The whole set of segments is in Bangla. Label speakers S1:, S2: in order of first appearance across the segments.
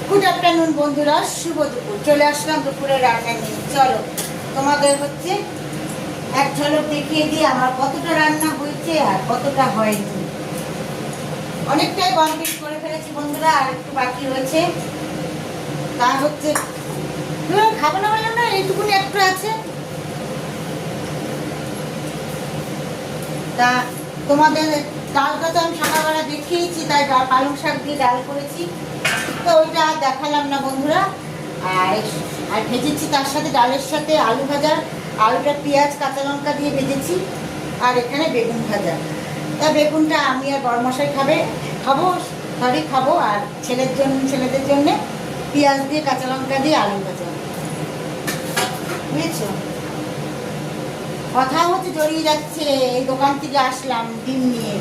S1: গুড আফটারনুন বন্ধুরা, শুভ দুপুর। চলে আসলাম দুপুরে রান্না নিয়ে। চলো তোমাদের হচ্ছে এক ঝলক দেখিয়ে দিই আমার কতটা রান্না হয়েছে আর কতটা হয়নি। অনেকটাই কমপ্লিট করে ফেলেছি বন্ধুরা, আর একটু বাকি রয়েছে। তা হচ্ছে খাবো না বললাম না, এইটুকুনি একটু আছে। তা তোমাদের ডালটা তো আমি সকালবেলা দেখিয়েছি, তাই পালং শাক দিয়ে ডাল করেছি, তো ওইটা আর দেখালাম না বন্ধুরা। আর আর ভেজেছি তার সাথে, ডালের সাথে আলু ভাজা, আলুটা পেঁয়াজ কাঁচা লঙ্কা দিয়ে ভেজেছি। আর এখানে বেগুন ভাজা। তা বেগুনটা আমি আর বড় মশাই খাবো, আর ছেলেদের জন্যে পেঁয়াজ দিয়ে কাঁচা লঙ্কা দিয়ে আলু ভাজা। বুঝেছো? কথা হচ্ছে জড়িয়ে যাচ্ছে। এই দোকান থেকে আসলাম ডিম নিয়ে।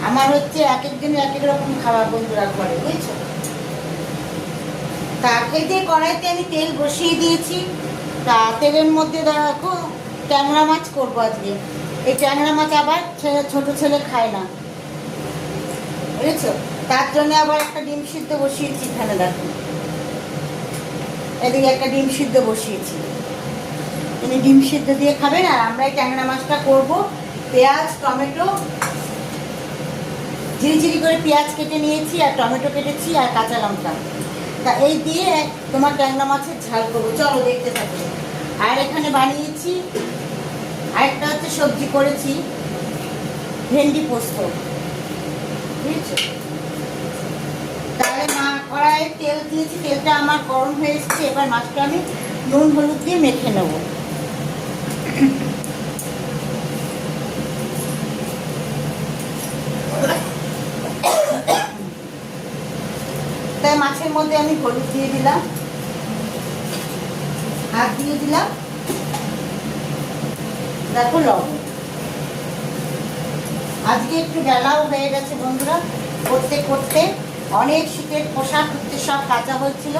S1: আমার হচ্ছে এক একজনের এক এক রকম খাবার বন্ধুরা করে, বুঝেছো? তা দিয়ে কড়াইতে আমি তেল বসিয়ে দিয়েছি। তা তেলের মধ্যে দেখো ট্যাংরা মাছ করবো আজকে। এই ট্যাংরা মাছ আবার ছোট ছেলে খায় না, বুঝেছো? তার জন্য আবার একটা ডিম সিদ্ধ বসিয়েছি। এখানে দেখো, এদিকে একটা ডিম সিদ্ধ বসিয়েছি। তুমি ডিম সিদ্ধ দিয়ে খাবেন, আর আমরা এই ট্যাংরা মাছটা করবো। পেঁয়াজ টমেটো ঝিরিঝিরি করে পেঁয়াজ কেটে নিয়েছি, আর টমেটো কেটেছি, আর কাঁচা লঙ্কা। তা এই দিয়ে তোমার ট্যাংরা মাছের ঝাল করবো। চলো দেখতে থাকো। আর এখানে বানিয়েছি আরেকটা হচ্ছে সবজি করেছি, ভেন্ডি পোস্ত, বুঝেছো? তাহলে কড়াইয়ে তেল দিয়েছি, তেলটা আমার গরম হয়ে এসেছে। এবার মাছটা আমি নুন হলুদ দিয়ে মেখে নেব। তাই মাছের মধ্যে আমি হলুদ দিয়ে দিলাম, আর দিয়ে দিলাম দেখো লবণ। আজকে একটু বেলাও হয়ে গেছে বন্ধুরা, করতে করতে অনেক শীতের পোশাক হচ্ছে সব কাঁচা হয়েছিল,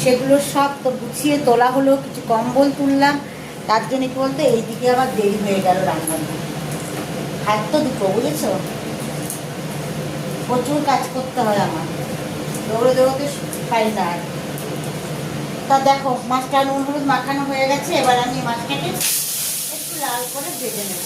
S1: সেগুলো সব তো গুছিয়ে তোলা হলো। কিছু কম্বল তুললাম, তার জন্য কি বলতে এইদিকে আবার দেরি হয়ে গেল রান্নার। খাদ্য দুটো, বুঝেছো? প্রচুর কাজ করতে হয় আমার, দৌড়োতে পারি না আর। তা দেখো মাছটা নুন হলুদ মাখানো হয়ে গেছে। এবার আমি মাছটাকে একটু লাল করে ভেজে নেব।